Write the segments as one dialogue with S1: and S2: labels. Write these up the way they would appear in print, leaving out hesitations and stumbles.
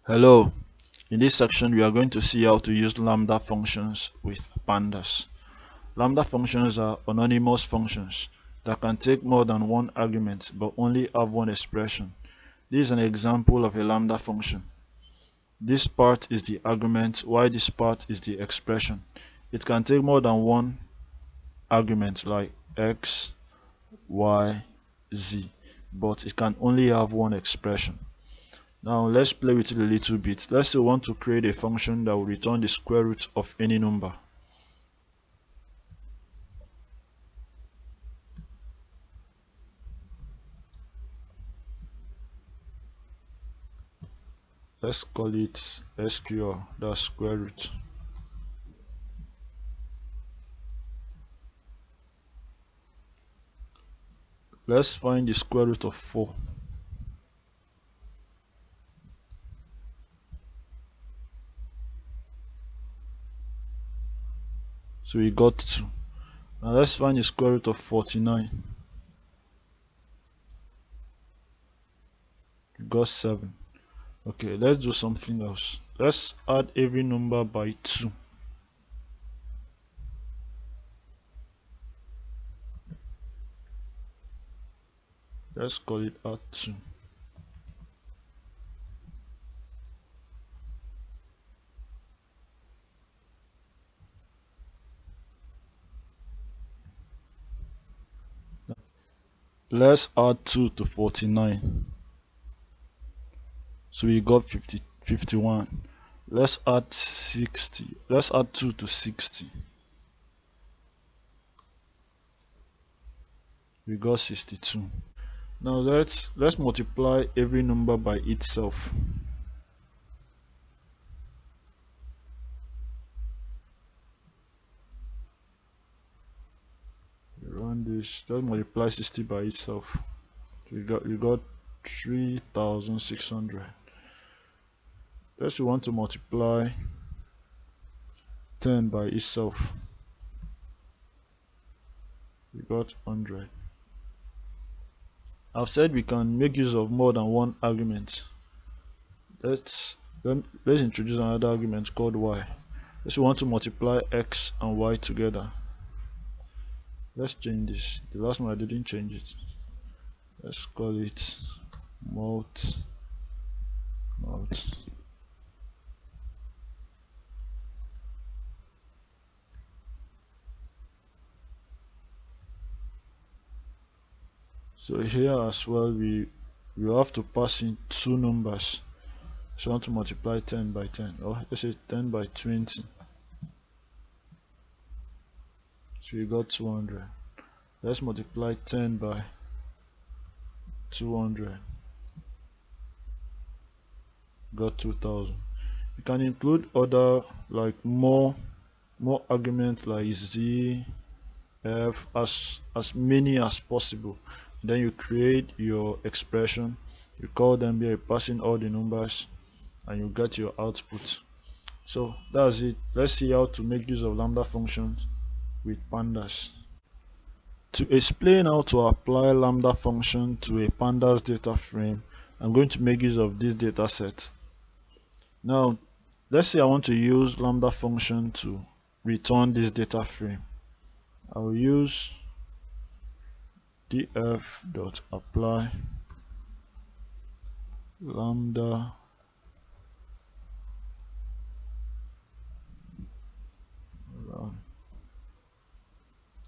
S1: Hello, in this section we are going to see how to use lambda functions with pandas. Lambda functions are anonymous functions that can take more than one argument but only have one expression. This is an example of a lambda function. This part is the argument while this part is the expression. It can take more than one argument like x, y, z, but it can only have one expression. Now let's play with it a little bit. Let's say we want to create a function that will return the square root of any number. Let's call it SQR, that's square root. Let's find the square root of 4. So we got 2. Now let's find the square root of 49. We got 7. Okay, let's do something else. Let's add every number by 2. Let's call it add 2. Let's add 2 to 49. So we got 51. Let's add 60. Let's add 2 to 60. We got 62. Now let's multiply every number by itself. We run this. Let's multiply 60 by itself. We got 3,600. Let's want to multiply 10 by itself. We got 100. I've said we can make use of more than one argument. Let's introduce another argument called y. Let's want to multiply x and y together. Let's change this. The last one I didn't change it. Let's call it mult. So here as well we have to pass in two numbers. So I want to multiply 10 by 10, or let's say 10 by 20. So we got 200. Let's multiply 10 by 200. Got 2000. You can include other like more arguments like z, f, as many as possible. Then you create your expression, you call them here, passing all the numbers, and you get your output. So that's it. Let's see how to make use of lambda functions with pandas. To explain how to apply lambda function to a pandas data frame, I'm going to make use of this data set. Now let's say I want to use lambda function to return this data frame. I will use df.apply lambda run.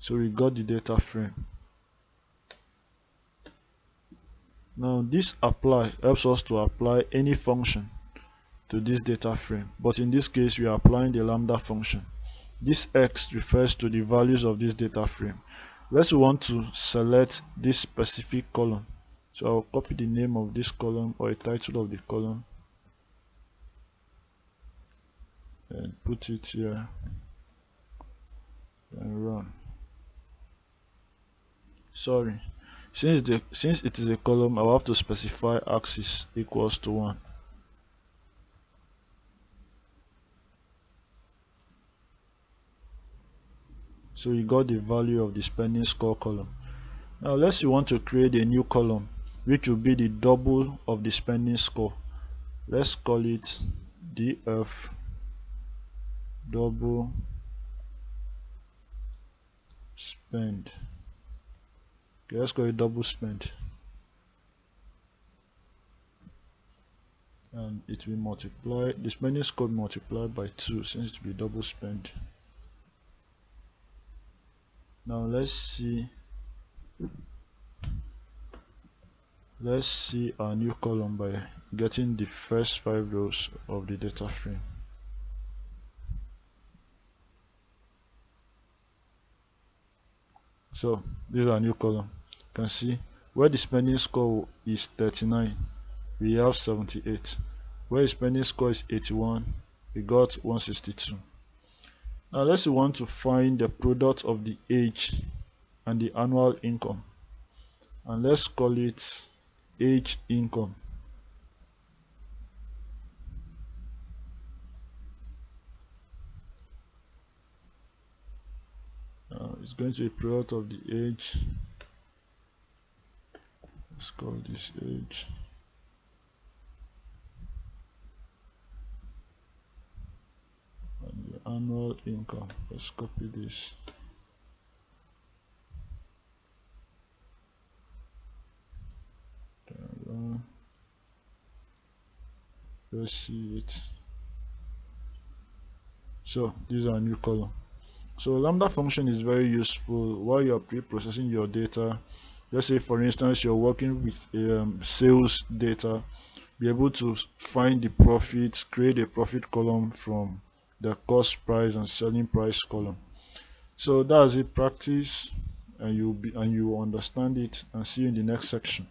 S1: So we got the data frame. Now this apply helps us to apply any function to this data frame, but in this case we are applying the lambda function. This x refers to the values of this data frame. Let's want to select this specific column. So I'll copy the name of this column or a title of the column and put it here and run. Sorry, since it is a column, I'll have to specify axis equals to 1. So we got the value of the spending score column. Now let's want to create a new column which will be the double of the spending score. let's call it df double spend. Okay, let's call it double spend, and it will multiply the spending score multiplied by 2 since it will be double spend. Now let's see our new column by getting the first 5 rows of the data frame. So this is our new column. You can see where the spending score is 39, we have 78. Where the spending score is 81, we got 162. Now let's want to find the product of the age and the annual income, and let's call it age income. It's going to be product of the age. Let's call this age. And the annual income. Let's copy this. Let's see it. So this is our new column. So Lambda function is very useful while you're pre-processing your data. Let's say for instance you're working with sales data, be able to find the profit, create a profit column from the cost price and selling price column. So that's it. Practice and you understand it, and see you in the next section.